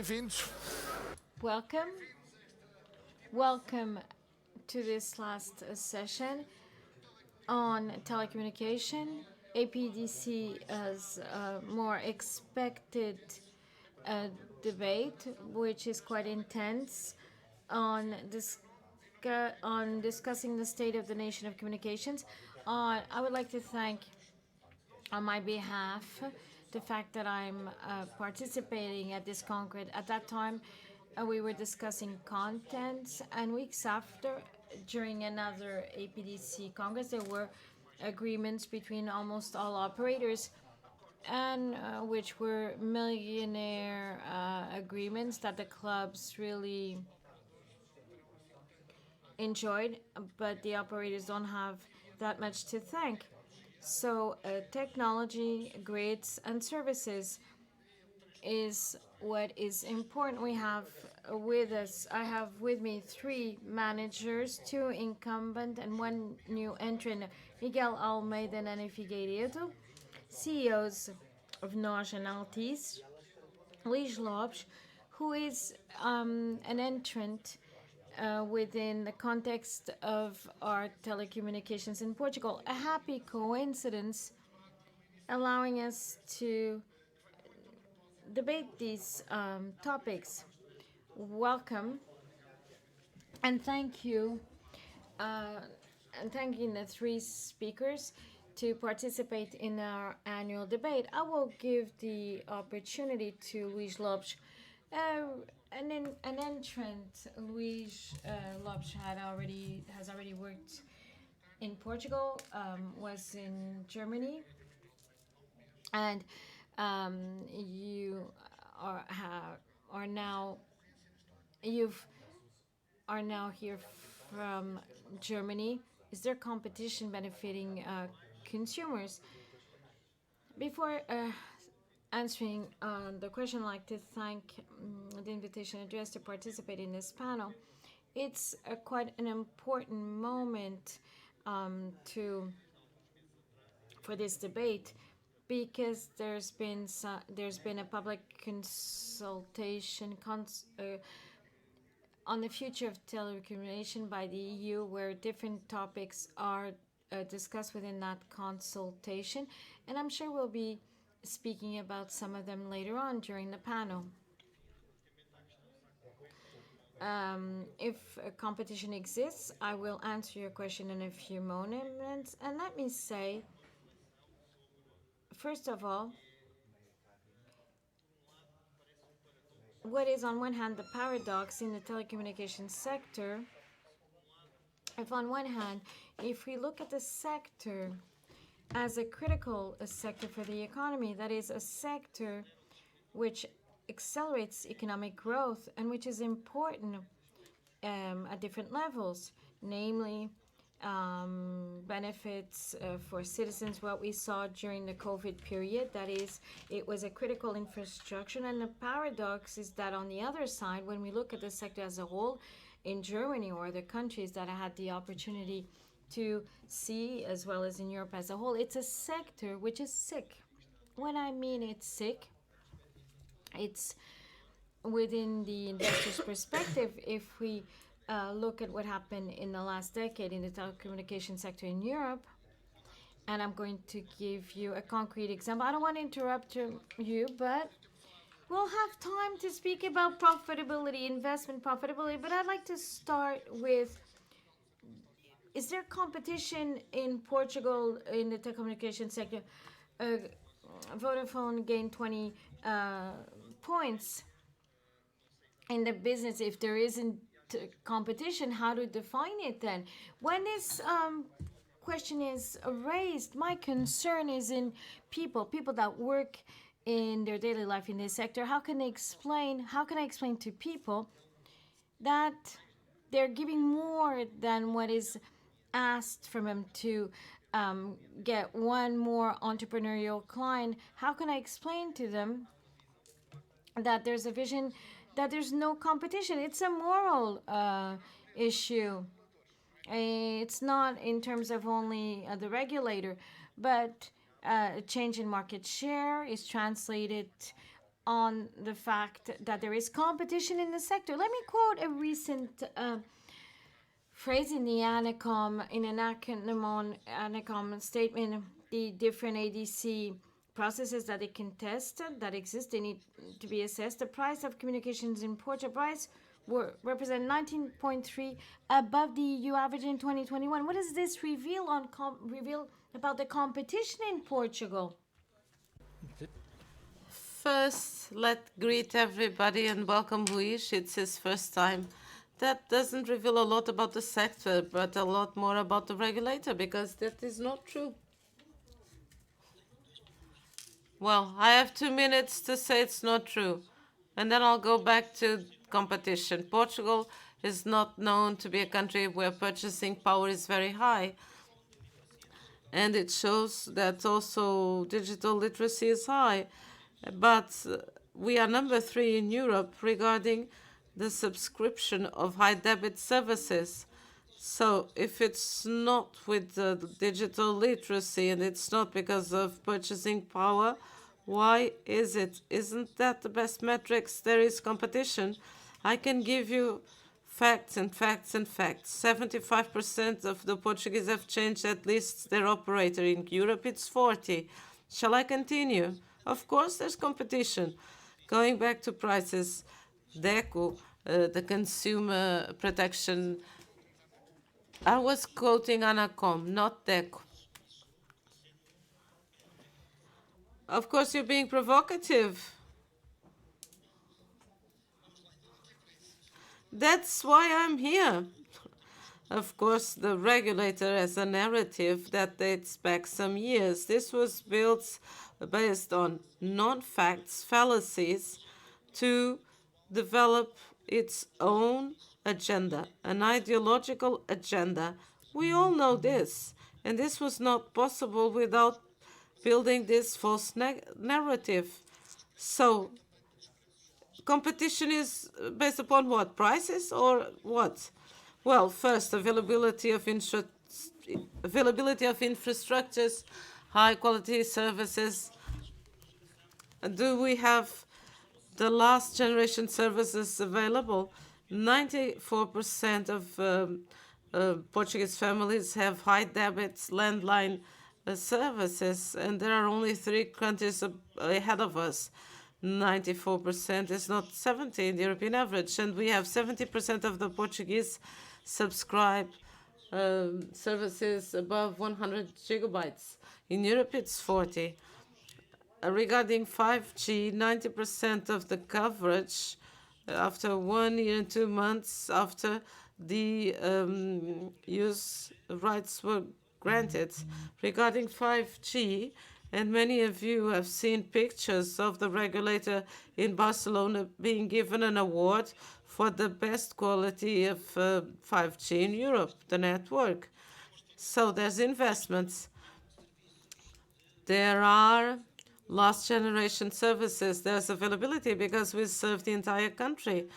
bem-vindos. Welcome. Welcome to this last session on telecommunication. APDC as a more expected debate, which is quite intense, on discussing the state of the nation of communications. I would like to thank, on my behalf, the fact that I'm participating at this Congress. At that time, we were discussing contents, and weeks after, during another APDC Congress, there were agreements between almost all operators, and which were millionaire agreements that the clubs really enjoyed, but the operators don't have that much to thank. So technology, grids, and services is what is important. We have with us, I have with me 3 managers, 2 incumbent and 1 new entrant, Miguel Almeida and Ana Figueiredo, CEOs of Nós and Altice, Luís Lopes, who is an entrant within the context of our telecommunications in Portugal. A happy coincidence allowing us to debate these topics. Welcome, and thank you, and thanking the 3 speakers to participate in our annual debate. I will give the opportunity to Luís Lopes. An entrant, Luís Lopes has already worked in Portugal, was in Germany, and you are now here from Germany. Is there competition benefiting consumers? Before answering the question, I'd like to thank the invitation addressed to participate in this panel. It's quite an important moment for this debate, because there's been a public consultation on the future of telecommunication by the EU, where different topics are discussed within that consultation, and I'm sure we'll be speaking about some of them later on during the panel. If a competition exists, I will answer your question in a few moments. And let me say, first of all, what is on one hand the paradox in the telecommunications sector, if on one hand, if we look at the sector as a critical sector for the economy, that is a sector which accelerates economic growth and which is important at different levels, namely benefits for citizens, what we saw during the COVID period. That is, it was a critical infrastructure. And the paradox is that on the other side, when we look at the sector as a whole in Germany or the countries that I had the opportunity to see, as well as in Europe as a whole, it's a sector which is sick. When I mean it's sick, it's within the investor's perspective. If we look at what happened in the last decade in the telecommunication sector in Europe, and I'm going to give you a concrete example. I don't want to interrupt you, but we'll have time to speak about profitability, investment profitability. But I'd like to start with, is there competition in Portugal in the telecommunication sector? Vodafone gained 20 points in the business. If there isn't competition, how to define it then? When this question is raised, my concern is in people that work in their daily life in this sector. How can I explain to people that they're giving more than what is asked from them to get one more entrepreneurial client? How can I explain to them that there's a vision, that there's no competition? It's a moral issue. It's not in terms of only the regulator, but a change in market share is translated on the fact that there is competition in the sector. Let me quote a recent phrase in the ANACOM, in an ANACOM statement. The different ADC processes that it can test that exist, they need to be assessed. The price of communications in Portugal price represent 19.3 above the EU average in 2021. What does this reveal about the competition in Portugal? First, let's greet everybody and welcome Luis. It's his first time. That doesn't reveal a lot about the sector, but a lot more about the regulator, because that is not true. Well, I have 2 minutes to say it's not true, and then I'll go back to competition. Portugal is not known to be a country where purchasing power is very high, and it shows that also digital literacy is high. But we are number 3 in Europe regarding the subscription of high debit services. So if it's not with the digital literacy and it's not because of purchasing power, why is it? Isn't that the best metrics? There is competition. I can give you facts and facts and facts. 75% of the Portuguese have changed at least their operator. In Europe, it's 40. Shall I continue? Of course, there's competition. Going back to prices, DECO, the consumer protection. I was quoting ANACOM, not DECO. Of course, you're being provocative. That's why I'm here. Of course, the regulator has a narrative that dates back some years. This was built based on non-facts, fallacies, to develop its own agenda, an ideological agenda. We all know this, and this was not possible without building this false narrative. So, competition is based upon what? Prices or what? Well, first, availability of infrastructures, high quality services. Do we have the last generation services available? 94% of Portuguese families have high debits, landline services, and there are only 3 countries ahead of us. 94% is not 70 in the European average, and we have 70% of the Portuguese subscribe services above 100 gigabytes. In Europe, it's 40. Regarding 5G, 90% of the coverage after 1 year and 2 months after the use rights were granted. Regarding 5G, and many of you have seen pictures of the regulator in Barcelona being given an award for the best quality of 5G in Europe, the network. So there's investments. There are last generation services. There's availability because we serve the entire country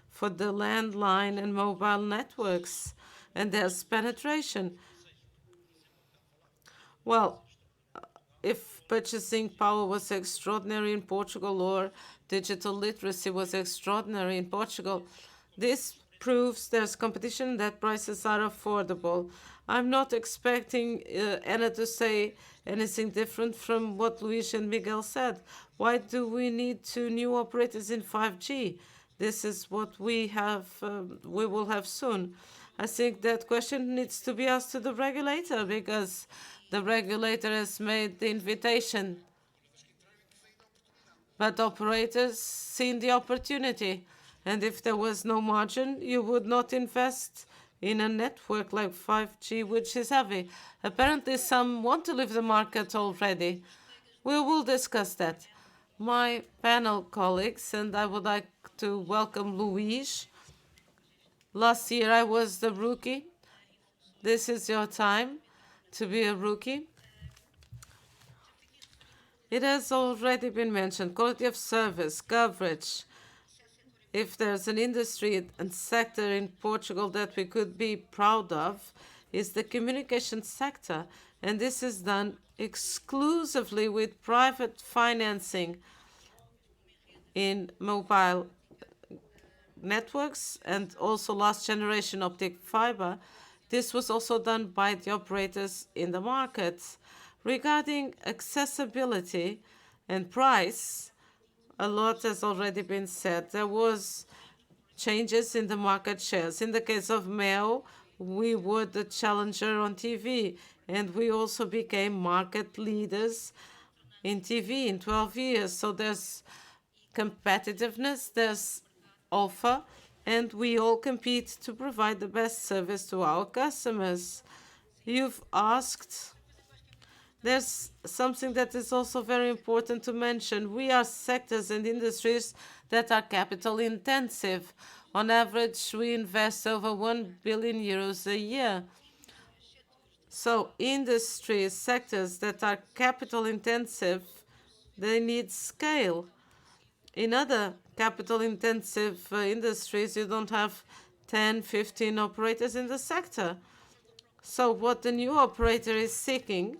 for the landline and mobile networks. And there's penetration. Well, if purchasing power was extraordinary in Portugal or digital literacy was extraordinary in Portugal, this proves there's competition, that prices are affordable. I'm not expecting Anna to say anything different from what Luis and Miguel said. Why do we need 2 new operators in 5G? This is what we will have soon. I think that question needs to be asked to the regulator, because the regulator has made the invitation, but operators seen the opportunity. And if there was no margin, you would not invest in a network like 5G, which is heavy. Apparently, some want to leave the market already. We will discuss that. My panel colleagues, and I would like to welcome Luis. Last year, I was the rookie. This is your time to be a rookie. It has already been mentioned, quality of service, coverage. If there's an industry and sector in Portugal that we could be proud of, is the communication sector. And this is done exclusively with private financing. in mobile networks and also last generation optic fiber. This was also done by the operators in the market. Regarding accessibility and price, a lot has already been said. There was changes in the market shares. In the case of Mel, we were the challenger on TV, and we also became market leaders in TV in 12 years. So there's competitiveness, there's offer, and we all compete to provide the best service to our customers. You've asked, there's something that is also very important to mention. We are sectors and industries that are capital intensive. On average, we invest over 1 billion euros a year. So industries, sectors that are capital intensive, they need scale. In other capital-intensive industries, you don't have 10, 15 operators in the sector. So what the new operator is seeking,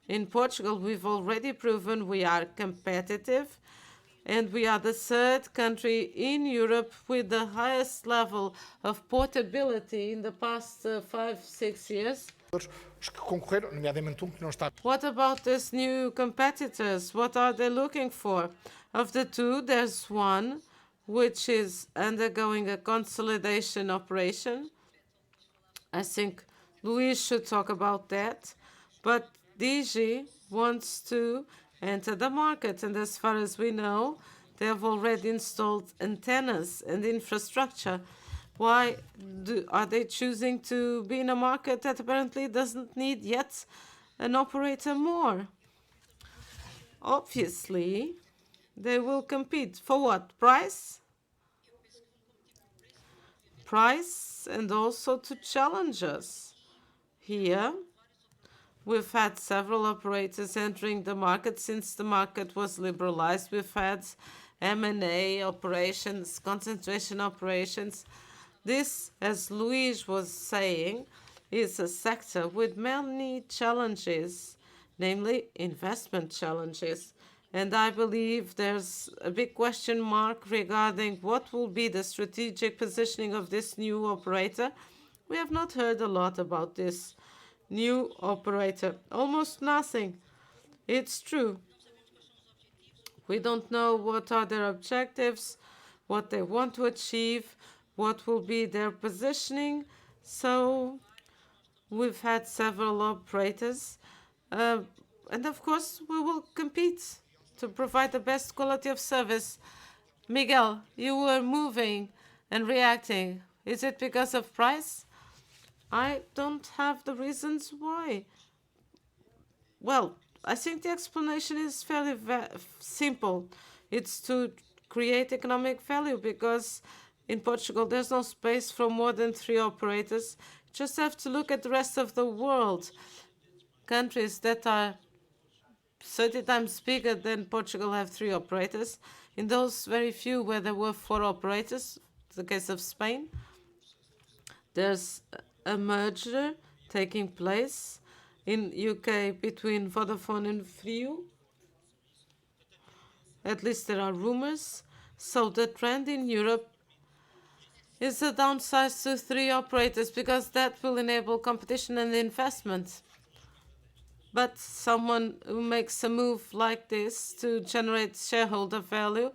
in Portugal, we've already proven we are competitive, and we are the third country in Europe with the highest level of portability in the past 5-6 years. What about these new competitors? What are they looking for? Of the two, there's one which is undergoing a consolidation operation. I think Luis should talk about that. But DG wants to enter the market, and as far as we know, they have already installed antennas and infrastructure. Why are they choosing to be in a market that apparently doesn't need yet an operator more? Obviously, they will compete for what? Price? Price, and also to challenge us. Here, we've had several operators entering the market since the market was liberalized. We've had M&A operations, concentration operations. This, as Luis was saying, is a sector with many challenges, namely investment challenges. And I believe there's a big question mark regarding what will be the strategic positioning of this new operator. We have not heard a lot about this new operator, almost nothing. It's true. We don't know what are their objectives, what they want to achieve, what will be their positioning. So we've had several operators, and of course we will compete to provide the best quality of service. Miguel, you were moving and reacting. Is it because of price? I don't have the reasons why. Well, I think the explanation is fairly simple. It's to create economic value, because in Portugal there's no space for more than 3 operators. Just have to look at the rest of the world. Countries that are 30 times bigger than Portugal have 3 operators. In those very few where there were 4 operators, the case of Spain, there's a merger taking place in UK between Vodafone and Frio. At least there are rumors. So the trend in Europe is a downsize to 3 operators, because that will enable competition and investment. But someone who makes a move like this to generate shareholder value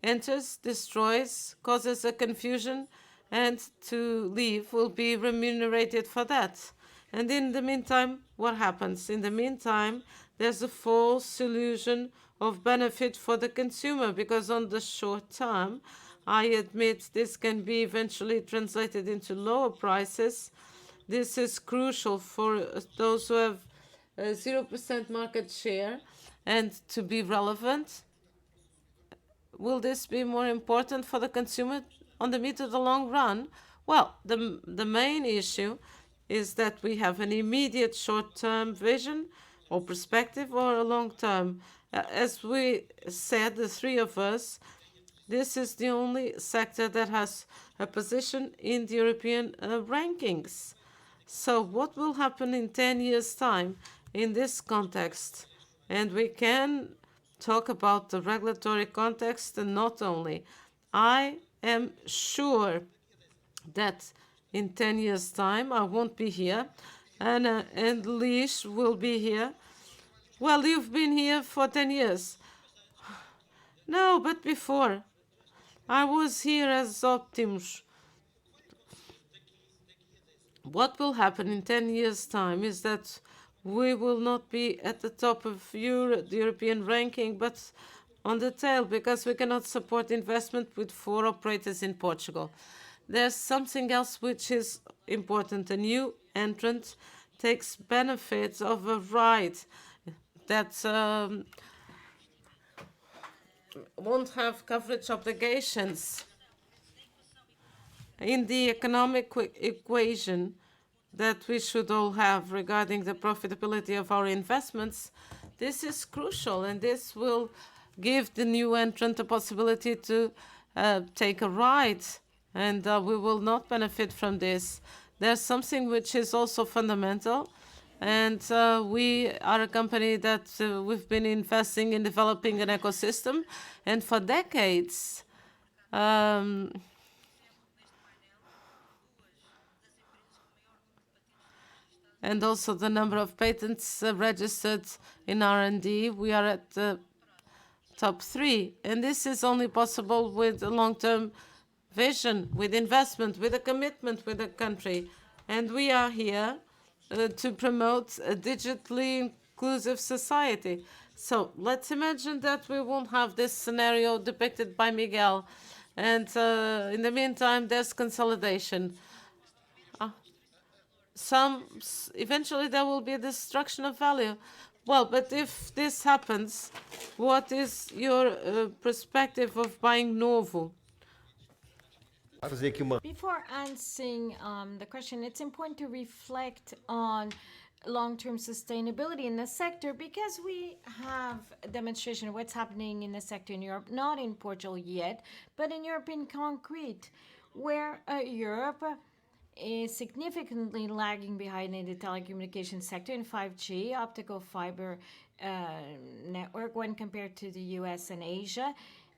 enters, destroys, causes a confusion, and to leave will be remunerated for that. And in the meantime, what happens? In the meantime, there's a false illusion of benefit for the consumer, because on the short term, I admit this can be eventually translated into lower prices. This is crucial for those who have 0% market share and to be relevant. Will this be more important for the consumer on the mid to the long run? Well, the main issue is that we have an immediate short-term vision or perspective, or a long-term. As we said, the 3 of us, this is the only sector that has a position in the European rankings. So what will happen in 10 years' time in this context? And we can talk about the regulatory context, and not only. I am sure that in 10 years' time I won't be here, and Leash will be here. Well, you've been here for 10 years. No, but before. I was here as Optimus. What will happen in 10 years' time is that we will not be at the top of the European ranking, but on the tail, because we cannot support investment with 4 operators in Portugal. There's something else which is important. A new entrant takes benefits of a right that won't have coverage obligations. In the economic equation that we should all have regarding the profitability of our investments, this is crucial, and this will give the new entrant a possibility to take a ride, and we will not benefit from this. There's something which is also fundamental, and we are a company that we've been investing in developing an ecosystem, and for decades, and also the number of patents registered in R&D, we are at the top 3. And this is only possible with a long-term vision, with investment, with a commitment with the country. And we are here to promote a digitally inclusive society. So let's imagine that we won't have this scenario depicted by Miguel. And in the meantime, there's consolidation. Eventually there will be a destruction of value. Well, but if this happens, what is your perspective of buying Novo? Before answering the question, it's important to reflect on long-term sustainability in the sector, because we have a demonstration of what's happening in the sector in Europe, not in Portugal yet, but in Europe in concrete, where Europe is significantly lagging behind in the telecommunications sector in 5G, optical fiber network, when compared to the US and Asia.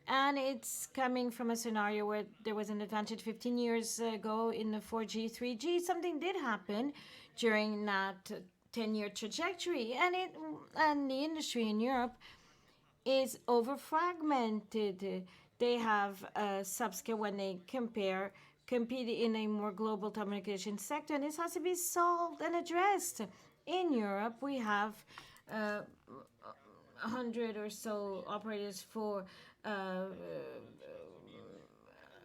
And it's coming from a scenario where there was an advantage 15 years ago in the 4G, 3G. Something did happen during that 10-year trajectory, and the industry in Europe is over fragmented. They have a subscale when they compete in a more global telecommunications sector, and this has to be solved and addressed. In Europe, we have 100 or so operators for a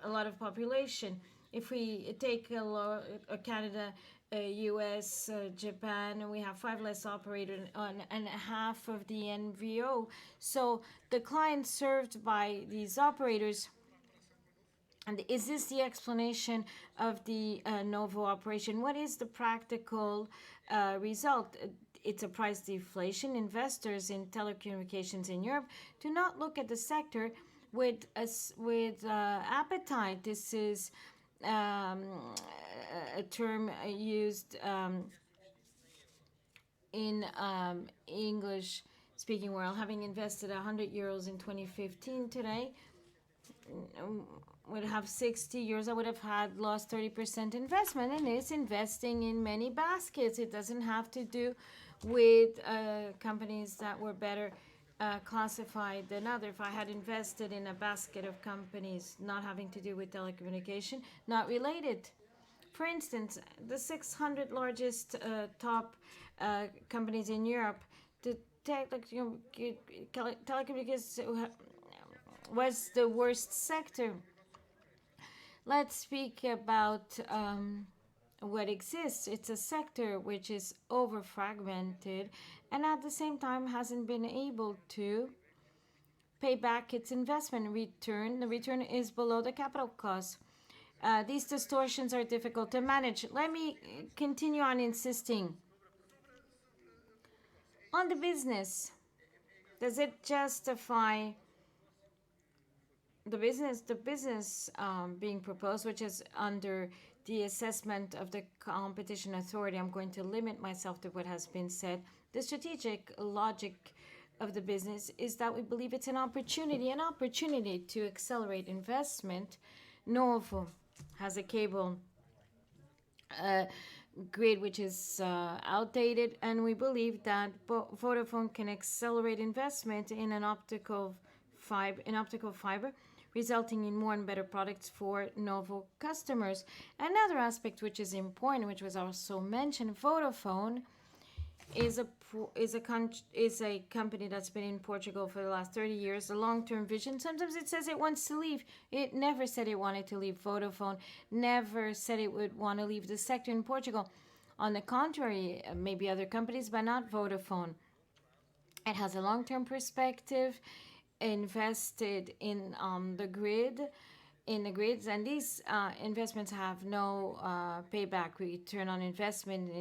lot of population. If we take Canada, US, Japan, and we have 5 less operators and half of the NVO. So the clients served by these operators. And is this the explanation of the Novo operation? What is the practical result? It's a price deflation. Investors in telecommunications in Europe do not look at the sector with appetite. This is a term used in English speaking world. Having invested 100 euros in 2015 today, would have 60 years, I would have had lost 30% investment, and it's investing in many baskets. It doesn't have to do with companies that were better classified than other. If I had invested in a basket of companies not having to do with telecommunication, not related. For instance, the 600 largest top companies in Europe, the telecommunications was the worst sector. Let's speak about what exists. It's a sector which is over fragmented and at the same time hasn't been able to pay back its investment return. The return is below the capital cost. These distortions are difficult to manage. Let me continue on insisting on the business. Does it justify the business being proposed, which is under the assessment of the competition authority? I'm going to limit myself to what has been said. The strategic logic of the business is that we believe it's an opportunity to accelerate investment. Novo has a cable grid which is outdated, and we believe that Vodafone can accelerate investment in optical fiber, resulting in more and better products for Novo customers. Another aspect which is important, which was also mentioned, Vodafone is a company that's been in Portugal for the last 30 years. A long-term vision. Sometimes it says it wants to leave. It never said it wanted to leave. Vodafone never said it would want to leave the sector in Portugal. On the contrary, maybe other companies, but not Vodafone. It has a long-term perspective, invested in the grids, and these investments have no payback return on investment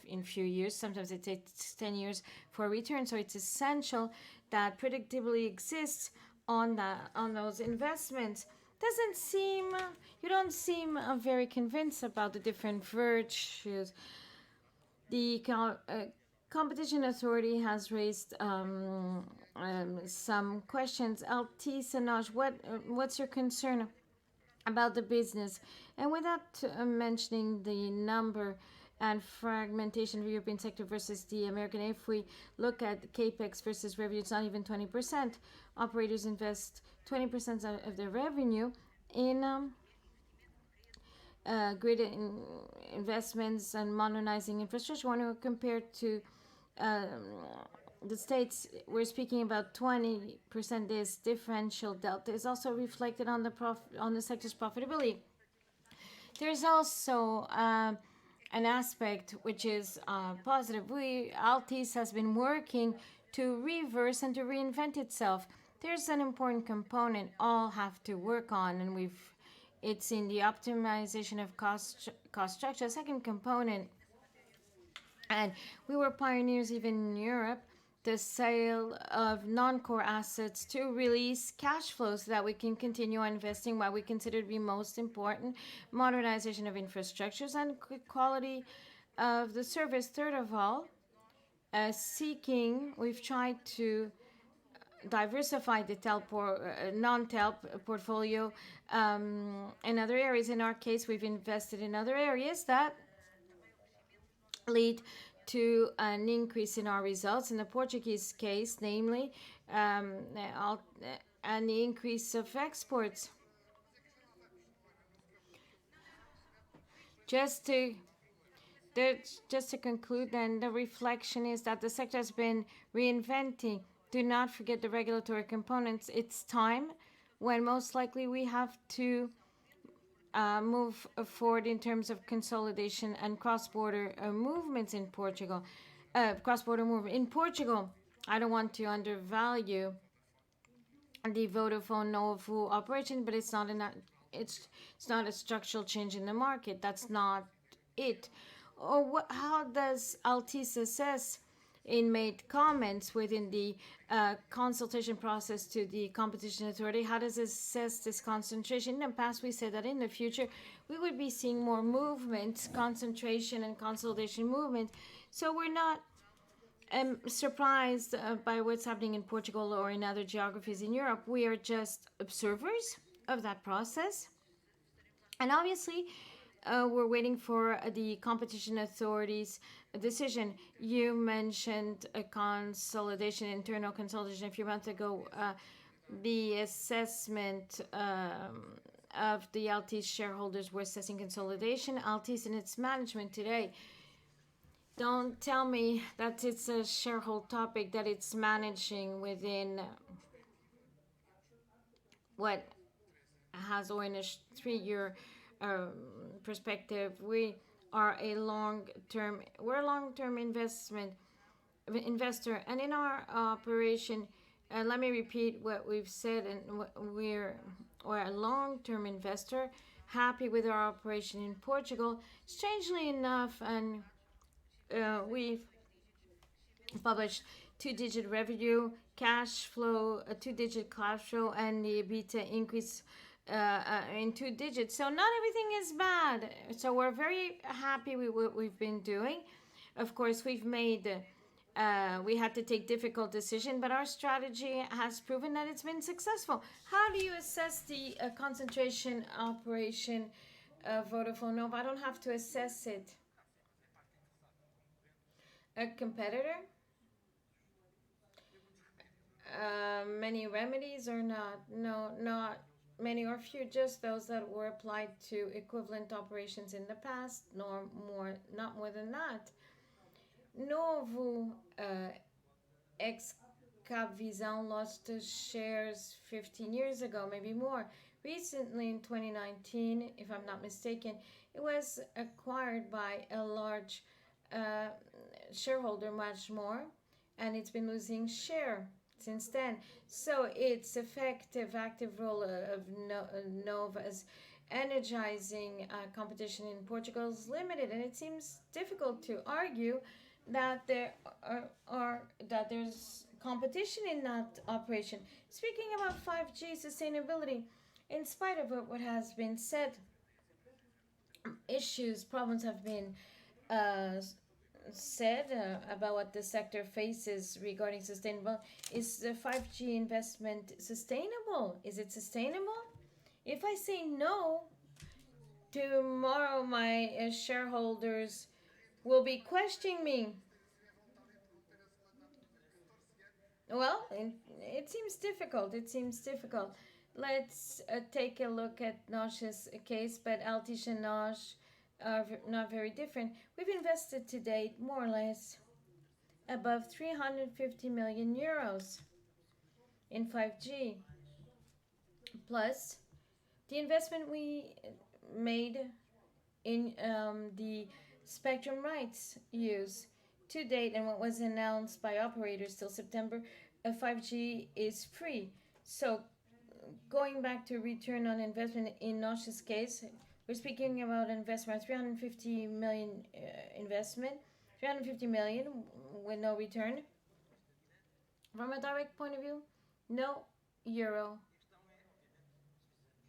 in few years. Sometimes it takes 10 years for a return. So it's essential that predictability exists on those investments. You don't seem very convinced about the different virtues. The competition authority has raised some questions. Altice and Naj, what's your concern about the business? And without mentioning the number and fragmentation of the European sector versus the American, if we look at capex versus revenue, it's not even 20%. Operators invest 20% of their revenue in grid investments and modernizing infrastructure. When we compare to the states, we're speaking about 20%. This differential delta is also reflected on the sector's profitability. There's also an aspect which is positive. Altice has been working to reverse and to reinvent itself. There's an important component all have to work on, and it's in the optimization of cost structure. A second component, and we were pioneers even in Europe, the sale of non-core assets to release cash flows so that we can continue investing what we consider to be most important, modernization of infrastructures and quality of the service. Third of all, we've tried to diversify the non-telp portfolio in other areas. In our case, we've invested in other areas that lead to an increase in our results. In the Portuguese case, namely, and the increase of exports. Just to conclude, then, the reflection is that the sector has been reinventing. Do not forget the regulatory components. It's time when most likely we have to move forward in terms of consolidation and cross-border movements in Portugal. Cross-border movement in Portugal. I don't want to undervalue the Vodafone Novo operation, but it's not a structural change in the market. That's not it. Or how does Altice assess? It made comments within the consultation process to the competition authority. How does it assess this concentration? In the past, we said that in the future we would be seeing more movement, concentration and consolidation movement. So we're not surprised by what's happening in Portugal or in other geographies in Europe. We are just observers of that process. And obviously, we're waiting for the competition authorities' decision. You mentioned a consolidation, internal consolidation a few months ago. The assessment of the Altice shareholders were assessing consolidation. Altice and its management today, don't tell me that it's a shareholder topic that it's managing within what has or in a 3-year perspective. We're a long-term investor, and in our operation, let me repeat what we've said, and we're a long-term investor, happy with our operation in Portugal. Strangely enough, and we've published 2-digit revenue, cash flow, a 2-digit cash flow, and the EBITDA increase in 2 digits. So not everything is bad. So we're very happy with what we've been doing. Of course, we've made We had to take difficult decisions, but our strategy has proven that it's been successful. How do you assess the concentration operation of Vodafone? No, I don't have to assess it. A competitor? Many remedies or not? No, not many or few, just those that were applied to equivalent operations in the past, nor more, not more than that. Novo ex Capvisão lost shares 15 years ago, maybe more. Recently, in 2019, if I'm not mistaken, it was acquired by a large uh, shareholder, much more, and it's been losing share since then. So its effective, active role of Nova's energizing competition in Portugal is limited, and it seems difficult to argue that that there's competition in that operation. Speaking about 5G sustainability, in spite of what has been said, problems have been uh, said about what the sector faces regarding sustainable. Is the 5G investment sustainable? Is it sustainable? If I say no, tomorrow my shareholders will be questioning me. Well, it seems difficult. It seems difficult. Let's take a look at Nosh's case, but Altish and Nosh are not very different. We've invested to date more or less above 350 million euros in 5G. Plus, the investment we made in the spectrum rights use to date and what was announced by operators till September, 5G is free. So, going back to return on investment in Nosh's case, we're speaking about investment 350 million investment, 350 million with no return. From a direct point of view, no euro.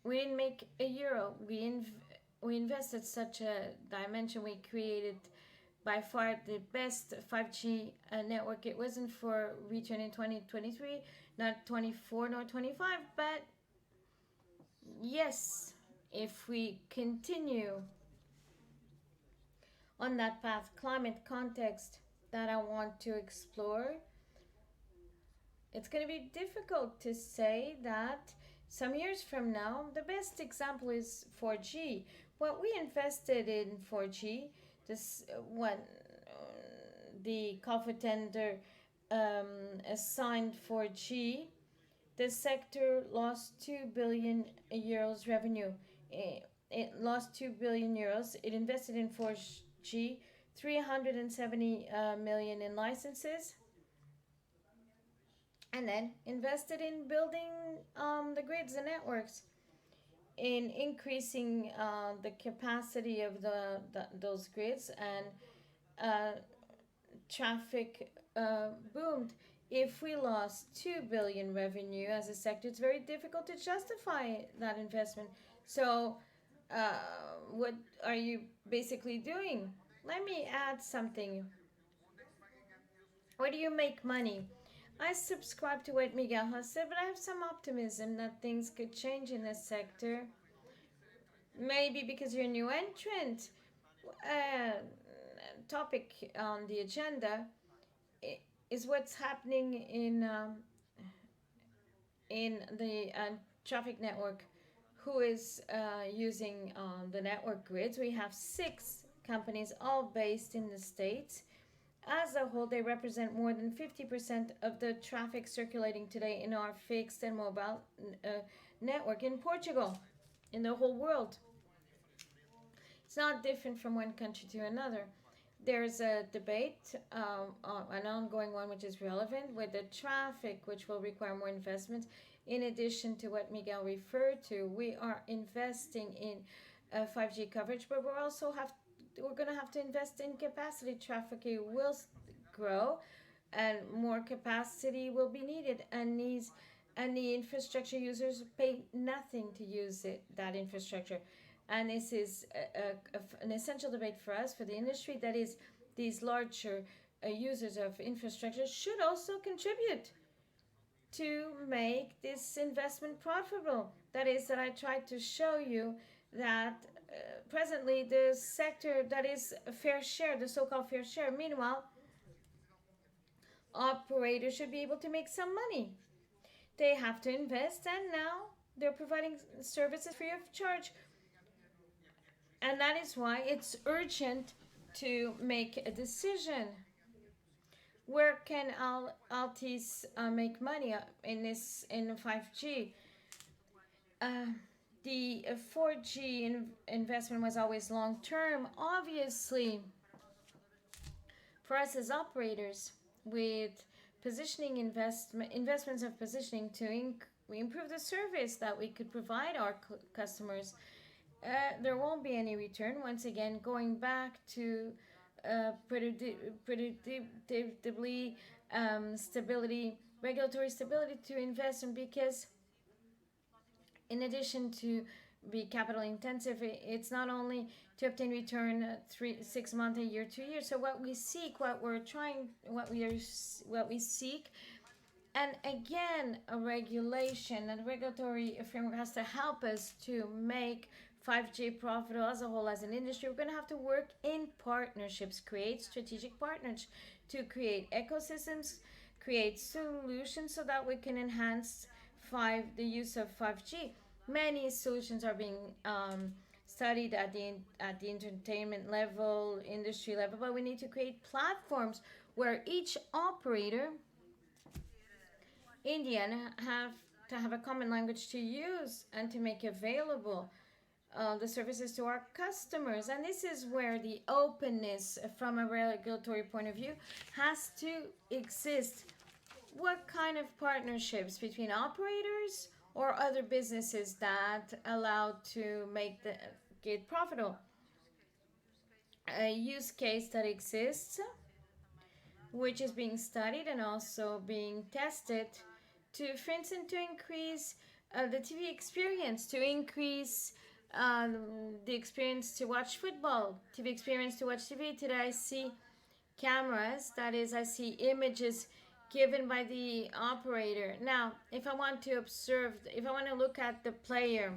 We didn't make a euro. We invested such a dimension. We created by far the best 5G network. It wasn't for return in 2023, not 24 nor 25, but yes, if we continue on that path, climate context that I want to explore, it's going to be difficult to say that some years from now, the best example is 4G. What we invested in 4G, this when the call for tender assigned 4G, the sector lost 2 billion euros revenue. It lost 2 billion euros. It invested in 4G, 370 million in licenses, and then invested in building the grids and networks, in increasing the capacity of those grids, and traffic boomed. If we lost 2 billion revenue as a sector, it's very difficult to justify that investment. So, what are you basically doing? Let me add something. Where do you make money? I subscribe to what Miguel has said, but I have some optimism that things could change in this sector. Maybe because you're a new entrant. Topic on the agenda is what's happening in the traffic network. Who is using the network grids? We have 6 companies, all based in the States. As a whole, they represent more than 50% of the traffic circulating today in our fixed and mobile network in Portugal, in the whole world. It's not different from one country to another. There's a debate, an ongoing one, which is relevant with the traffic, which will require more investment. In addition to what Miguel referred to, we are investing in 5G coverage, but we're going to have to invest in capacity. Traffic will grow, and more capacity will be needed, and the infrastructure users pay nothing to use that infrastructure. And this is an essential debate for us, for the industry, that is these larger users of infrastructure should also contribute to make this investment profitable. That is, that I tried to show you that presently the sector that is a fair share, the so-called fair share, meanwhile, operators should be able to make some money. They have to invest, and now they're providing services free of charge. And that is why it's urgent to make a decision. Where can Altis make money in 5G? The 4G investment was always long term. Obviously, for us as operators, with positioning investments of positioning to improve the service that we could provide our customers, there won't be any return. Once again, going back to predictably stability, regulatory stability to invest in, because in addition to be capital intensive, it's not only to obtain return 6 months, a year, 2 years. So what we seek, what we seek, and again, a regulation and regulatory framework has to help us to make 5G profitable as a whole, as an industry. We're going to have to work in partnerships, create strategic partners to create ecosystems, create solutions so that we can enhance the use of 5G. Many solutions are being studied at the entertainment level, industry level, but we need to create platforms where each operator in the end have to have a common language to use and to make available the services to our customers. And this is where the openness from a regulatory point of view has to exist. What kind of partnerships between operators or other businesses that allow to make it profitable? A use case that exists, which is being studied and also being tested, to, for instance, to increase the TV experience, to increase the experience to watch football, TV experience to watch TV. Today I see cameras, that is, I see images given by the operator. Now, if I want to observe, if I want to look at the player,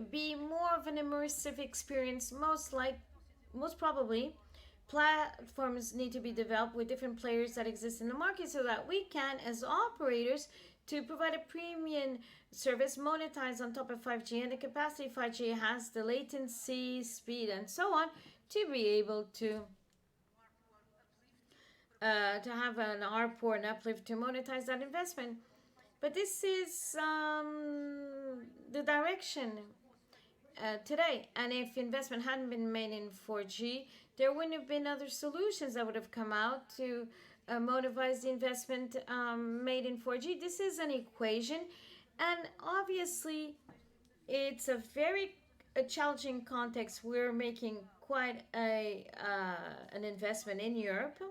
be more of an immersive experience, most probably platforms need to be developed with different players that exist in the market so that we can, as operators, to provide a premium service monetize on top of 5G and the capacity 5G has, the latency, speed, and so on, to be able to have an ARPU, an uplift to monetize that investment. But this is the direction today. And if investment hadn't been made in 4G, there wouldn't have been other solutions that would have come out to motivate the investment made in 4G. This is an equation, and obviously it's a very challenging context. We're making quite an investment in Europe.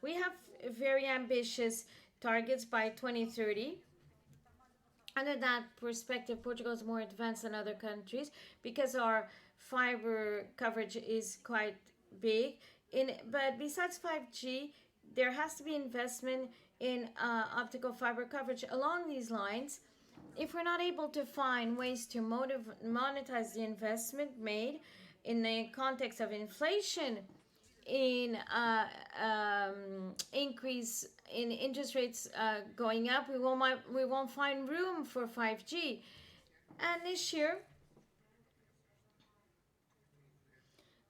We have very ambitious targets by 2030. Under that perspective, Portugal is more advanced than other countries because our fiber coverage is quite big. But besides 5G, there has to be investment in optical fiber coverage along these lines. If we're not able to find ways to monetize the investment made in the context of inflation, in increase in interest rates going up, we won't find room for 5G. And this year,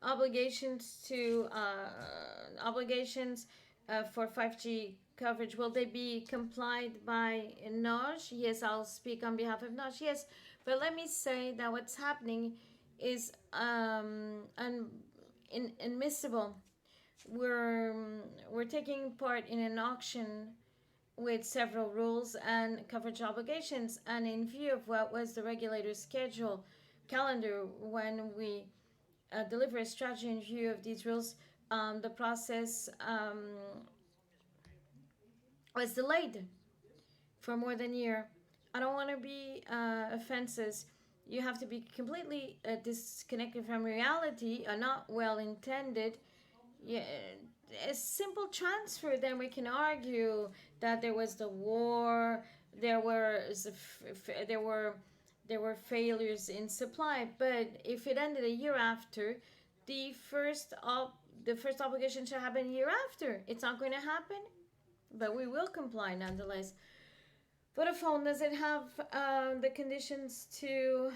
obligations for 5G coverage, will they be complied by NOJ? Yes, I'll speak on behalf of NOJ. Yes, but let me say that what's happening is inadmissible. We're taking part in an auction with several rules and coverage obligations, and in view of what was the regulator's calendar when we deliver a strategy in view of these rules, the process was delayed for more than a year. I don't want to be offensive. You have to be completely disconnected from reality, not well intended. Yeah, a simple transfer, then we can argue that there was the war, there were there were failures in supply. But if it ended a year after, the first obligation should happen a year after. It's not going to happen, but we will comply nonetheless. Vodafone, does it have the conditions to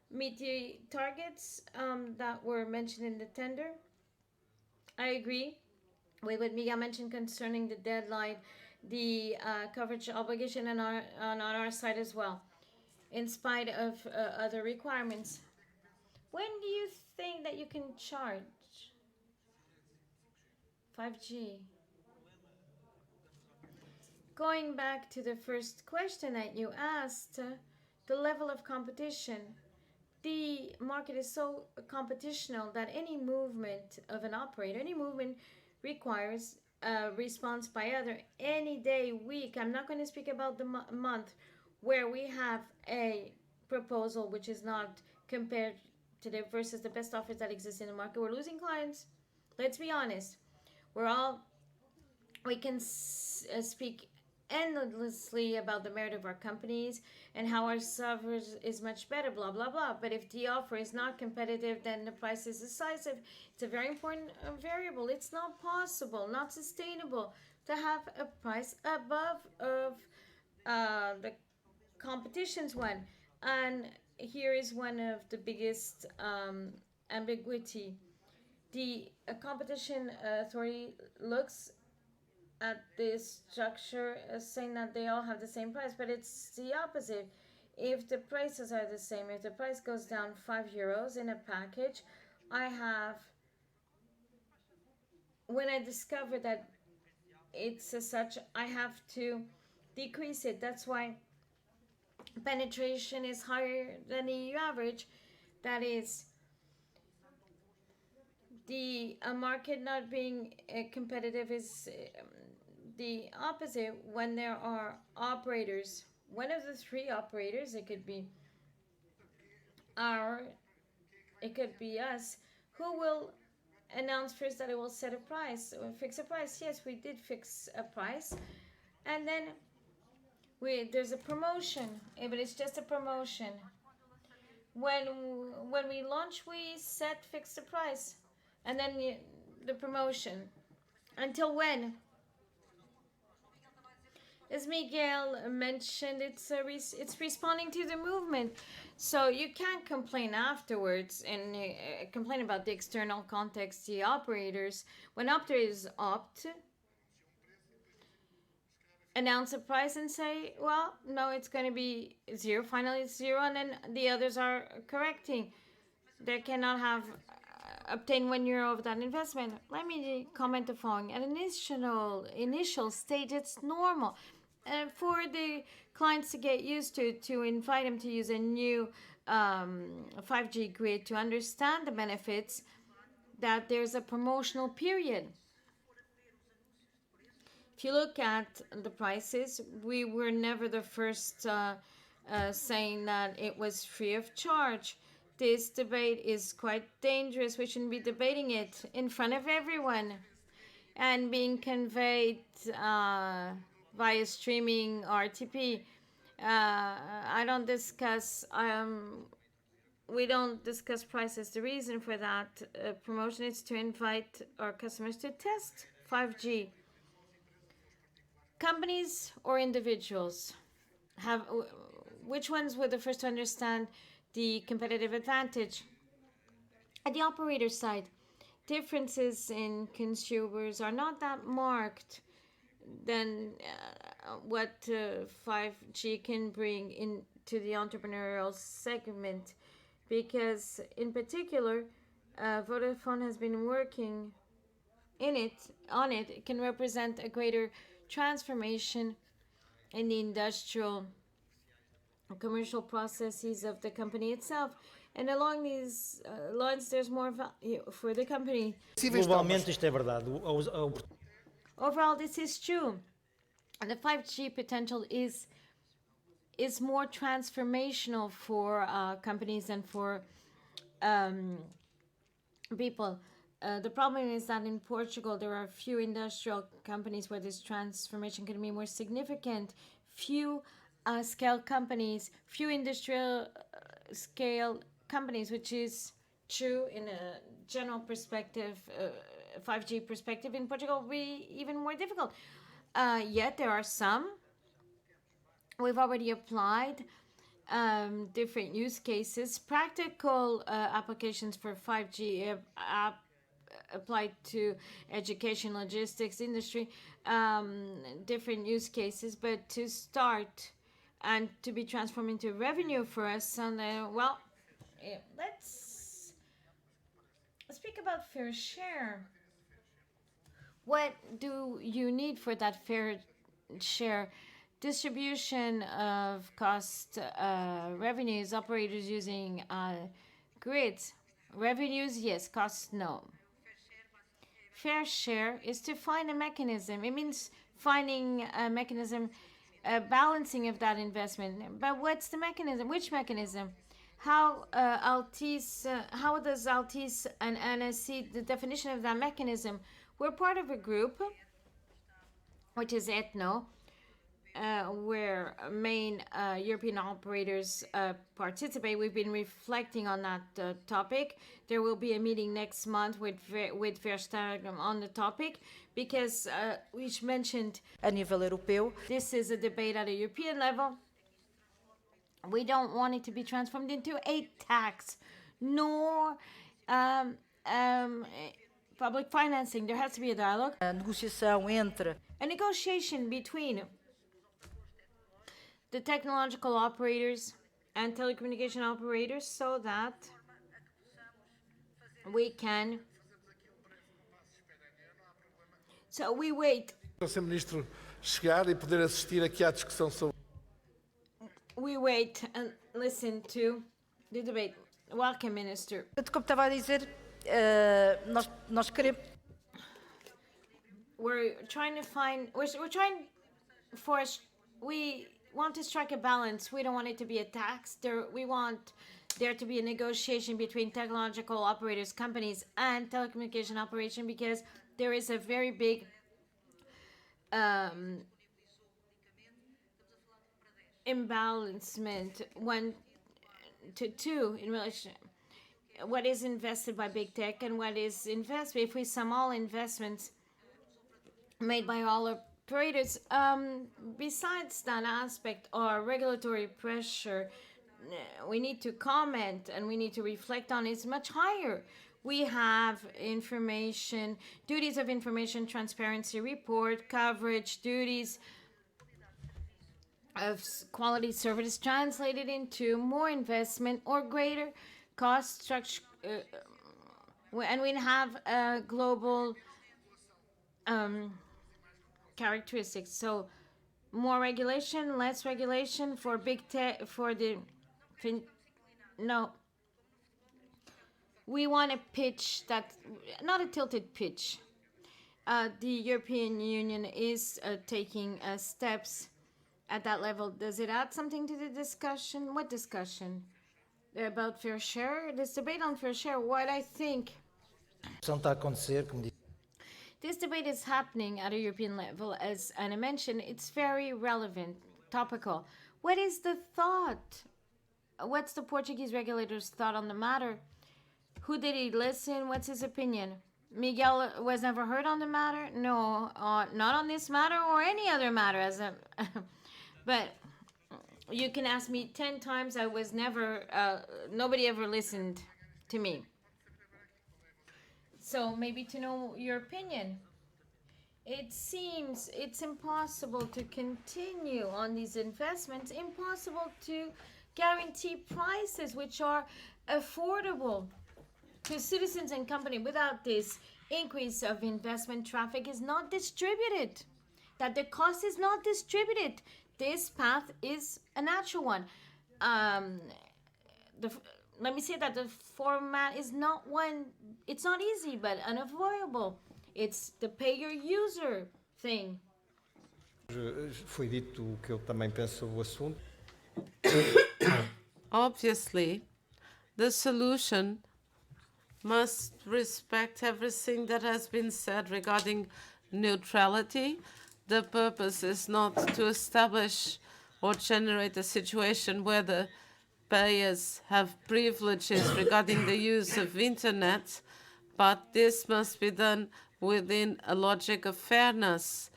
meet the targets that were mentioned in the tender? I agree with what Miguel mentioned concerning the deadline, the coverage obligation, and on our side as well, in spite of other requirements. When do you think that you can charge 5G? Going back to the first question that you asked, the level of competition. The market is so competitional that any movement of an operator, any movement requires a response by other any day, week. I'm not going to speak about the month where we have a proposal which is not compared to the versus the best offers that exist in the market. We're losing clients. Let's be honest. We can speak endlessly about the merit of our companies and how our service is much better, blah blah blah. But if the offer is not competitive, then the price is decisive. It's a very important variable. It's not possible, not sustainable to have a price above of the competition's one. And here is one of the biggest ambiguity. The competition authority looks at this structure as saying that they all have the same price, but it's the opposite. If the prices are the same, if the price goes down €5 in a package, when I discover that it's as such, I have to decrease it. That's why penetration is higher than the EU average. That is, the market not being competitive is the opposite. When there are operators, one of the three operators, it could be us, who will announce first that it will set a price or fix a price. Yes, we did fix a price, and then there's a promotion, but it's just a promotion. When we launch, we fix the price, and then the promotion. Until when? As Miguel mentioned, it's responding to the movement. So you can't complain afterwards and complain about the external context, the operators. When operators announce a price and say, well, no, it's going to be zero, finally it's zero, and then the others are correcting. They cannot have obtain €1 of that investment. Let me comment the following. At an initial stage, it's normal for the clients to get used to invite them to use a new 5G grid, to understand the benefits, that there's a promotional period. If you look at the prices, we were never the first saying that it was free of charge. This debate is quite dangerous. We shouldn't be debating it in front of everyone and being conveyed via streaming RTP. We don't discuss prices. The reason for that promotion is to invite our customers to test 5G. Companies or individuals which ones were the first to understand the competitive advantage? At the operator side, differences in consumers are not that marked than what 5G can bring into the entrepreneurial segment, because in particular Vodafone has been working on it. It can represent a greater transformation in the industrial commercial processes of the company itself. And along these lines, there's more value for the company. Globalmente isto é verdade. Overall, this is true. And the 5G potential is more transformational for companies and for people. the problem is that in Portugal there are few industrial companies where this transformation can be more significant. Few scale companies, few industrial scale companies, which is true in a general perspective, 5G perspective in Portugal will be even more difficult. Yet there are some. We've already applied different use cases, practical applications for 5G applied to education, logistics, industry, different use cases. But to start and to be transformed into revenue for us, and let's speak about fair share. What do you need for that fair share? Distribution of cost revenues, operators using grids. Revenues, yes. Costs, no. Fair share is to find a mechanism. It means finding a mechanism, a balancing of that investment. But what's the mechanism? Which mechanism? How how does Altice and NSC, the definition of that mechanism? We're part of a group, which is ETNO, where main European operators participate. We've been reflecting on that topic. There will be a meeting next month with Verstappen on the topic, because we mentioned a nível europeu. This is a debate at a European level. We don't want it to be transformed into a tax, nor public financing. There has to be a dialogue, A negociação entre a negotiation between the technological operators and telecommunication operators, so that we can. So we wait. Sr. Ministro chegar e poder assistir aqui à discussão sobre. We wait and listen to the debate. Welcome, Minister. Como estava a dizer, nós queremos. We're trying to find. We're trying for. We want to strike a balance. We don't want it to be a tax. We want there to be a negotiation between technological operators, companies, and telecommunication operation, because there is a very big imbalancement 1-2 in relation what is invested by big tech and what is invested. If we sum all investments made by all operators, besides that aspect or regulatory pressure, we need to comment and we need to reflect on is much higher. We have information, duties of information transparency report, coverage, duties of quality service translated into more investment or greater cost structure, and we have global characteristics. So more regulation, less regulation for big tech, for the no. We want a pitch that, not a tilted pitch. The European Union is taking steps at that level. Does it add something to the discussion? What discussion? About fair share? This debate on fair share, what I think. Está a acontecer, como disse. This debate is happening at a European level, as Anna mentioned. It's very relevant, topical. What is the thought? What's the Portuguese regulator's thought on the matter? Who did he listen? What's his opinion? Miguel was never heard on the matter? No, not on this matter or any other matter. But you can ask me 10 times. I was never, nobody ever listened to me. So maybe to know your opinion. It seems it's impossible to continue on these investments, impossible to guarantee prices which are affordable to citizens and company without this increase of investment. Traffic is not distributed, that the cost is not distributed. This path is a natural one. Let me say that the format is not one, it's not easy, but unavoidable. It's the pay-your-user thing. Foi dito o que eu também penso sobre o assunto. Obviously, the solution must respect everything that has been said regarding neutrality. The purpose is not to establish or generate a situation where the payers have privileges regarding the use of internet, but this must be done within a logic of fairness,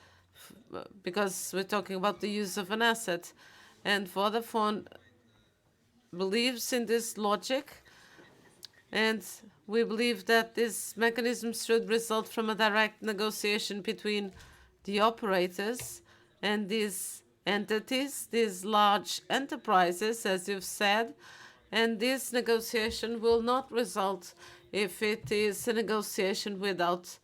because we're talking about the use of an asset. And Vodafone believes in this logic, and we believe that this mechanism should result from a direct negotiation between the operators and these entities, these large enterprises, as you've said. And this negotiation will not result if it is a negotiation without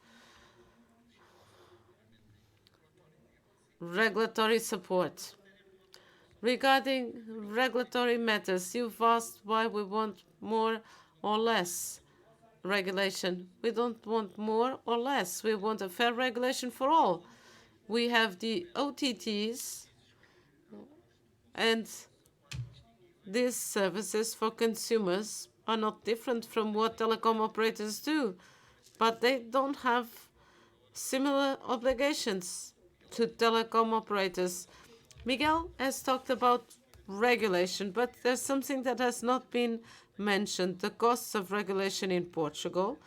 regulatory support. Regarding regulatory matters, you've asked why we want more or less regulation. We don't want more or less. We want a fair regulation for all. We have the OTTs, and these services for consumers are not different from what telecom operators do, but they don't have similar obligations to telecom operators. Miguel has talked about regulation, but there's something that has not been mentioned: the costs of regulation in Portugal,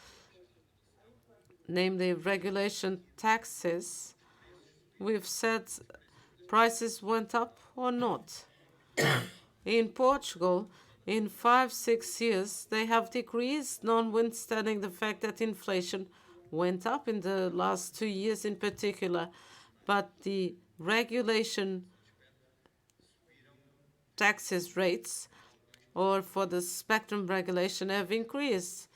namely regulation taxes. We've said prices went up or not. In Portugal, in 5-6 years, they have decreased, notwithstanding the fact that inflation went up in the last 2 years in particular. But the regulation taxes rates, or for the spectrum regulation, have increased.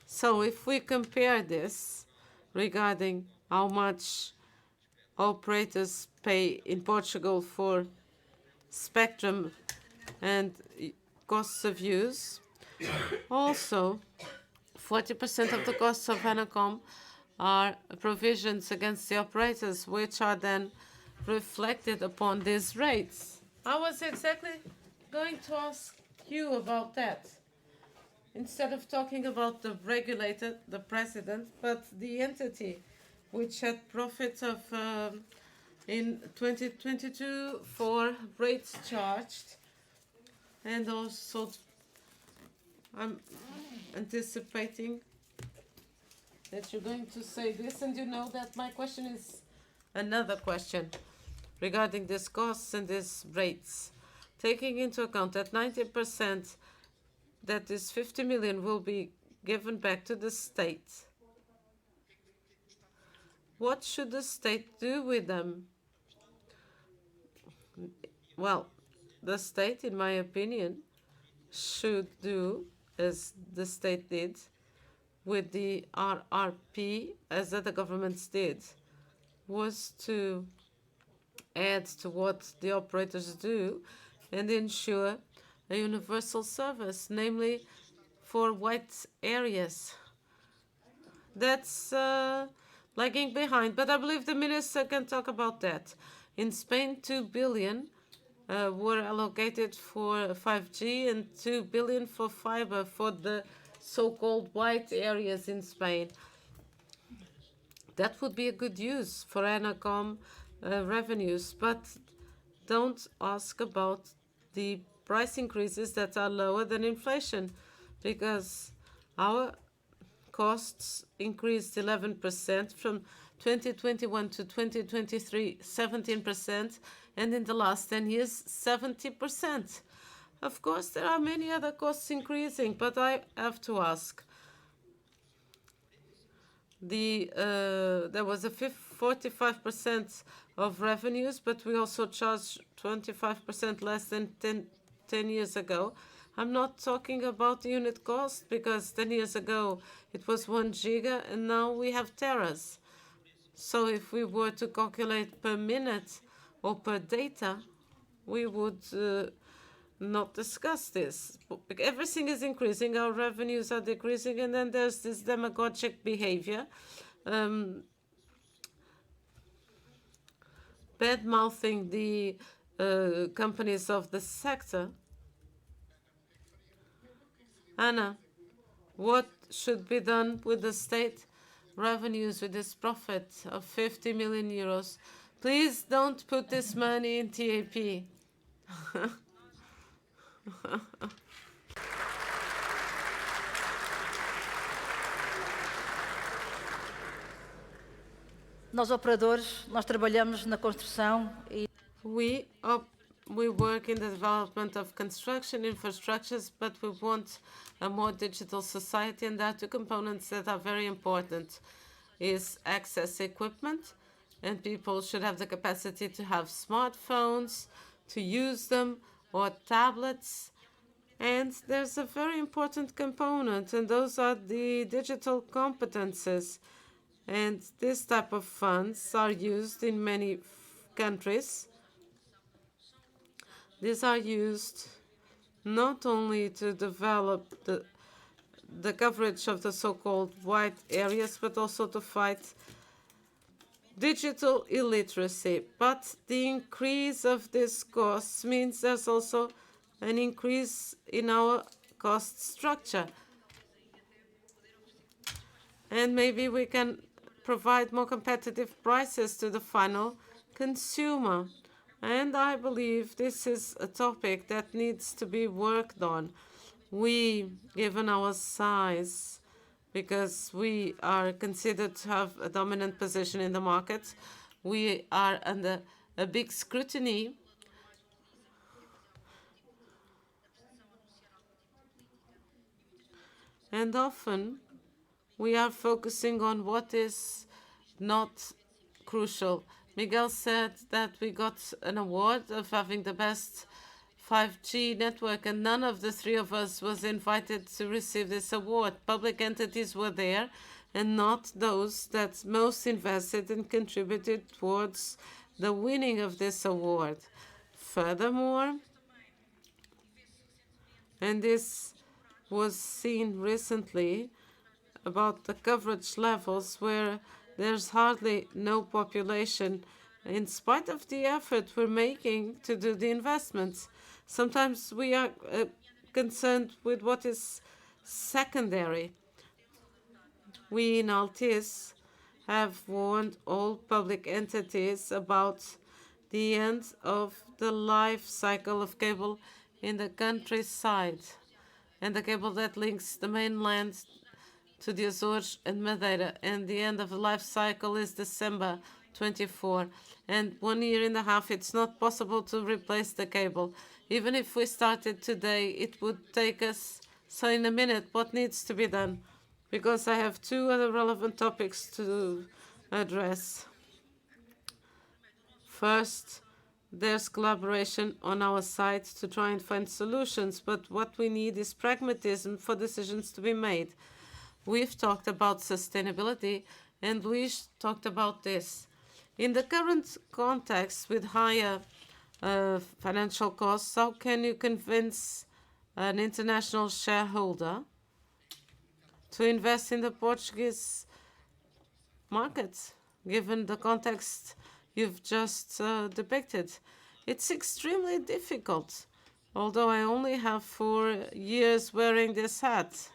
So if we compare this regarding how much operators pay in Portugal for spectrum and costs of use, also 40% of the costs of Anacom are provisions against the operators, which are then reflected upon these rates. I was exactly going to ask you about that. Instead of talking about the regulator, the president, but the entity which had profits of in 2022 for rates charged. And also I'm anticipating that you're going to say this, and you know that my question is another question regarding these costs and these rates. Taking into account that 90%, that is 50 million, will be given back to the state, what should the state do with them? Well, the state, in my opinion, should do as the state did with the RRP, as other governments did, was to add to what the operators do and ensure a universal service, namely for white areas. That's lagging behind, but I believe the minister can talk about that. In Spain, 2 billion were allocated for 5G and 2 billion for fiber for the so-called white areas in Spain. That would be a good use for Anacom revenues, but don't ask about the price increases that are lower than inflation, because our costs increased 11% from 2021 to 2023, 17%, and in the last 10 years, 70%. Of course, there are many other costs increasing, but I have to ask. There was a 45% of revenues, but we also charged 25% less than 10 years ago. I'm not talking about the unit cost, because 10 years ago it was 1 giga and now we have teras. So if we were to calculate per minute or per data, we would not discuss this. Everything is increasing, our revenues are decreasing, and then there's this demagogic behavior, bad-mouthing the companies of the sector. Anna, what should be done with the state revenues with this profit of 50 million euros. Please don't put this money in TAP. Nós, operadores, nós trabalhamos na construção e We work in the development of construction infrastructures, but we want a more digital society, and there are two components that are very important. Is access equipment, and people should have the capacity to have smartphones, to use them, or tablets. And there's a very important component, and those are the digital competences. And this type of funds are used in many countries. These are used not only to develop the coverage of the so-called white areas, but also to fight digital illiteracy. But the increase of these costs means there's also an increase in our cost structure. And maybe we can provide more competitive prices to the final consumer. And I believe this is a topic that needs to be worked on. We, given our size, because we are considered to have a dominant position in the market, we are under a big scrutiny. And often we are focusing on what is not crucial. Miguel said that we got an award of having the best 5G network, and none of the three of us was invited to receive this award. Public entities were there, and not those that most invested and contributed towards the winning of this award. Furthermore, and this was seen recently about the coverage levels where there's hardly no population, in spite of the effort we're making to do the investments. Sometimes we are concerned with what is secondary. We in Altice have warned all public entities about the end of the life cycle of cable in the countryside, and the cable that links the mainland to the Azores and Madeira, and the end of the life cycle is December 24. And 1 year and a half, it's not possible to replace the cable. Even if we started today, it would take us. So in a minute, what needs to be done? Because I have two other relevant topics to address. First, there's collaboration on our side to try and find solutions, but what we need is pragmatism for decisions to be made. We've talked about sustainability, and Luis talked about this. In the current context with higher financial costs, how can you convince an international shareholder to invest in the Portuguese market, given the context you've just depicted? It's extremely difficult, although I only have 4 years wearing this hat.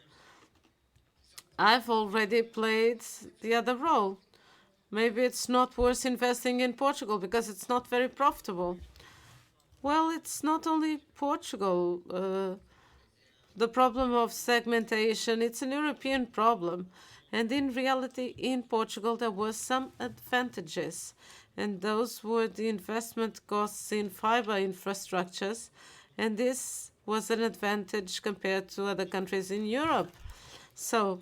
I've already played the other role. Maybe it's not worth investing in Portugal because it's not very profitable. Well, it's not only Portugal. The problem of segmentation, it's an European problem. And in reality, in Portugal, there were some advantages. And those were the investment costs in fiber infrastructures. And this was an advantage compared to other countries in Europe. So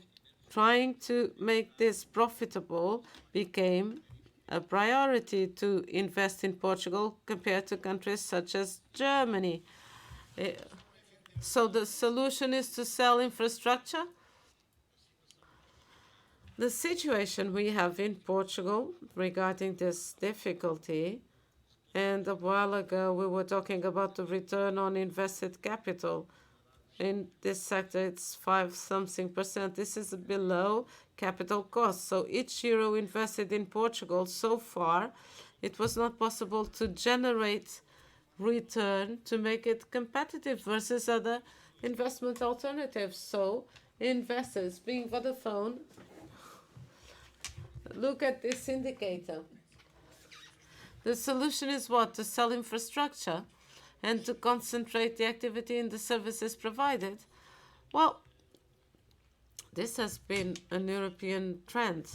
trying to make this profitable became a priority to invest in Portugal compared to countries such as Germany. So the solution is to sell infrastructure. The situation we have in Portugal regarding this difficulty, and a while ago we were talking about the return on invested capital. In this sector, it's 5-something%. This is below capital cost. So each euro invested in Portugal so far, it was not possible to generate return to make it competitive versus other investment alternatives. So investors, being Vodafone, look at this indicator. The solution is what? To sell infrastructure and to concentrate the activity in the services provided. Well, this has been an European trend.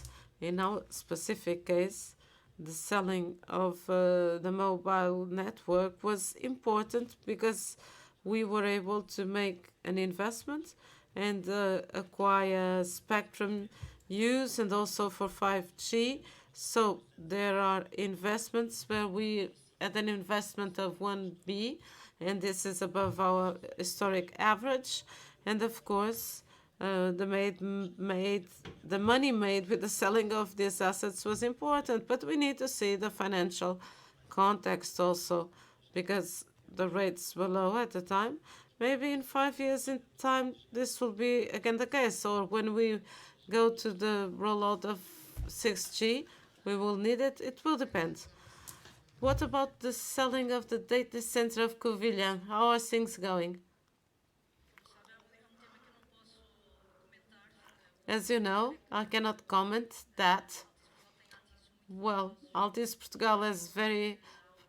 In our specific case, the selling of the mobile network was important because we were able to make an investment and acquire spectrum use and also for 5G. So there are investments where we had an investment of 1B, and this is above our historic average. And of course, the money made with the selling of these assets was important, but we need to see the financial context also, because the rates were low at the time. Maybe in 5 years in time, this will be again the case, or when we go to the rollout of 6G, we will need it. It will depend. What about the selling of the data center of Covilhã? How are things going? As you know, I cannot comment that. Well, Altice Portugal has very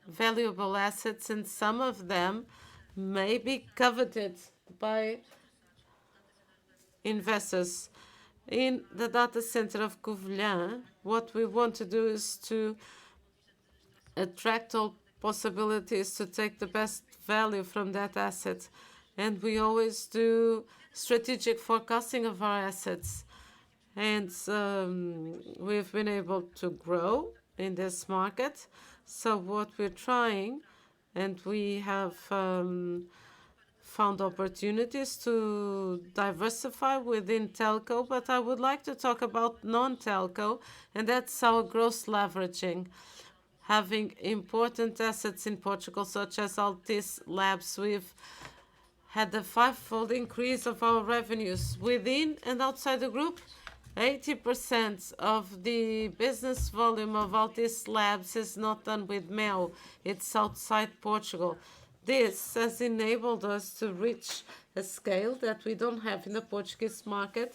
valuable assets, and some of them may be coveted by investors. In the data center of Covilhã, what we want to do is to attract all possibilities to take the best value from that asset. And we always do strategic forecasting of our assets. And we've been able to grow in this market. So what we're trying, and we have found opportunities to diversify within telco, but I would like to talk about non-telco, and that's our gross leveraging. Having important assets in Portugal, such as Altice Labs, we've had a five-fold increase of our revenues within and outside the group. 80% of the business volume of Altice Labs is not done with Mel. It's outside Portugal. This has enabled us to reach a scale that we don't have in the Portuguese market.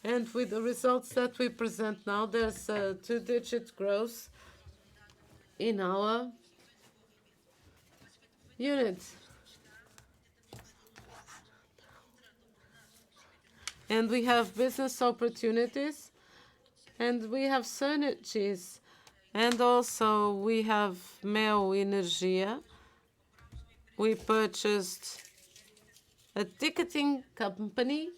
And with the results that we present now, there's a two-digit growth in our unit. And we have business opportunities, and we have synergies. And also we have Mel Energia. We purchased a ticketing company,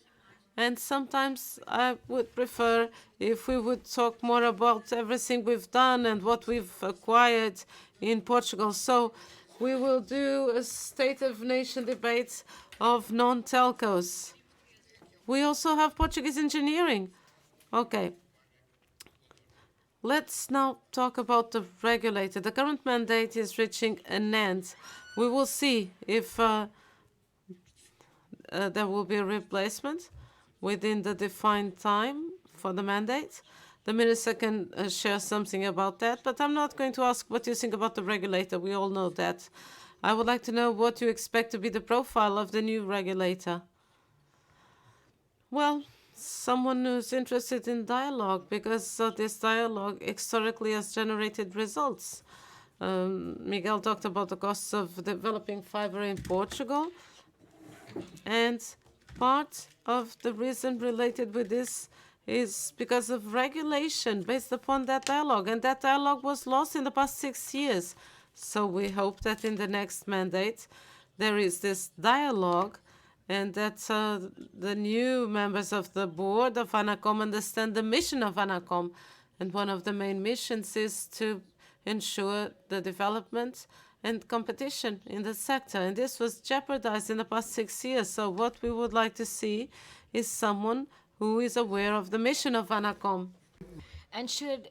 and sometimes I would prefer if we would talk more about everything we've done and what we've acquired in Portugal. So we will do a State of Nation debate of non-telcos. We also have Portuguese engineering. Okay. Let's now talk about the regulator. The current mandate is reaching an end. We will see if there will be a replacement within the defined time for the mandate. The minister can share something about that, but I'm not going to ask what you think about the regulator. We all know that. I would like to know what you expect to be the profile of the new regulator. Well, someone who's interested in dialogue, because this dialogue historically has generated results. Miguel talked about the costs of developing fiber in Portugal, and part of the reason related with this is because of regulation based upon that dialogue, and that dialogue was lost in the past 6 years. So we hope that in the next mandate there is this dialogue, and that the new members of the board of ANACOM understand the mission of ANACOM. And one of the main missions is to ensure the development and competition in the sector. And this was jeopardized in the past 6 years. So what we would like to see is someone who is aware of the mission of ANACOM. And should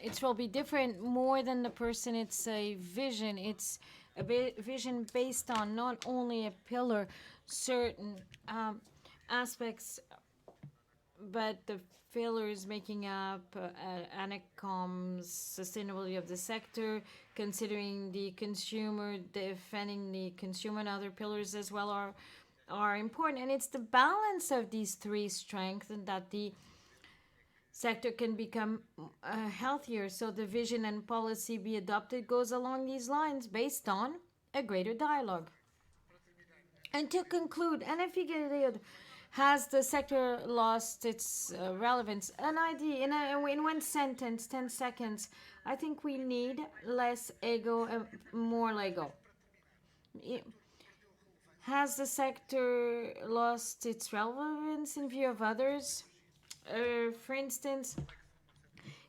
it will be different more than the person, it's a vision. It's a vision based on not only a pillar, certain aspects, but the pillars making up ANACOM's sustainability of the sector, considering the consumer, defending the consumer, and other pillars as well are are important, and it's the balance of these three strengths and that the sector can become healthier. So the vision and policy be adopted goes along these lines based on a greater dialogue. And to conclude, and if you get it, has the sector lost its relevance? An idea in one sentence, 10 seconds. I think we need less ego and more Lego. Has the sector lost its relevance in view of others? For instance,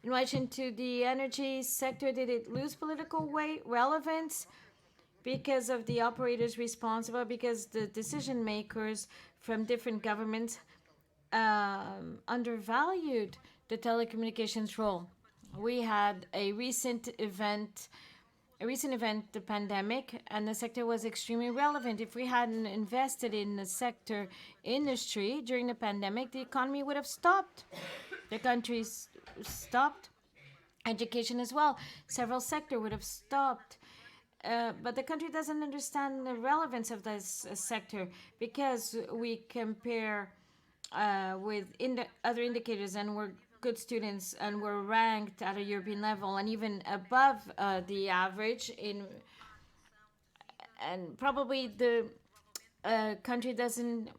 in relation to the energy sector, did it lose political weight, relevance? Because of the operators responsible, because the decision makers from different governments undervalued the telecommunications role. We had a recent event, the pandemic, and the sector was extremely relevant. If we hadn't invested in the sector industry during the pandemic, the economy would have stopped. The countries stopped. Education as well. Several sector would have stopped. But the country doesn't understand the relevance of this sector because we compare with other indicators, and we're good students and we're ranked at a European level and even above the average and probably the country doesn't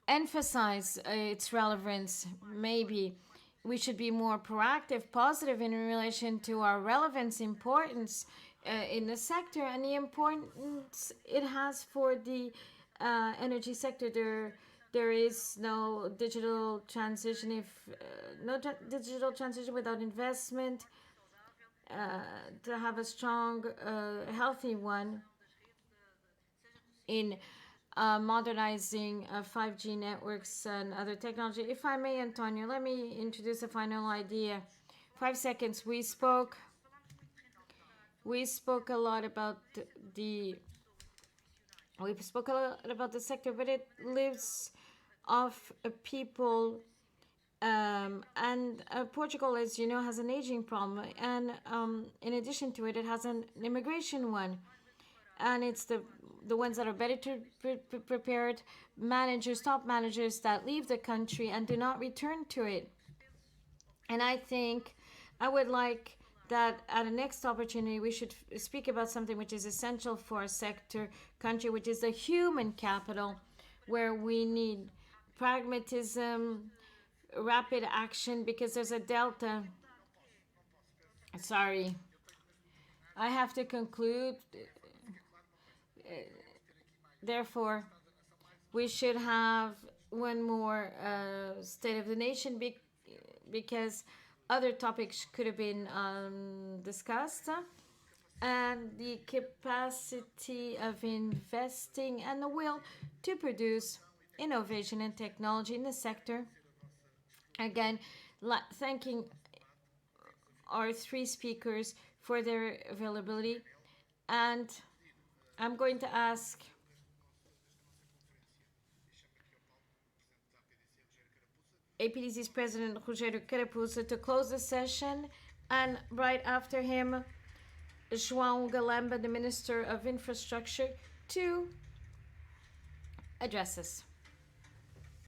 emphasize its relevance. Maybe we should be more proactive, positive in relation to our relevance, importance in the sector, and the importance it has for the energy sector. There is no digital transition digital transition without investment. To have a strong, healthy one in modernizing 5G networks and other technology. If I may, Antonio, let me introduce a final idea. 5 seconds. We spoke a lot about the sector, but it lives off people. And Portugal, as you know, has an aging problem, and in addition to it, it has an immigration one, and it's the ones that are better prepared managers, top managers that leave the country and do not return to it. And I think I would like that at a next opportunity we should speak about something which is essential for a sector country, which is the human capital, where we need pragmatism, rapid action, because there's a delta. Sorry, I have to conclude. Therefore, we should have one more State of the Nation because other topics could have been discussed. And the capacity of investing and the will to produce innovation and technology in the sector. Again, thanking our three speakers for their availability. And I'm going to ask APDC's President Rogério Carapuça to close the session, and right after him, João Galamba, the Minister of Infrastructure, to address us.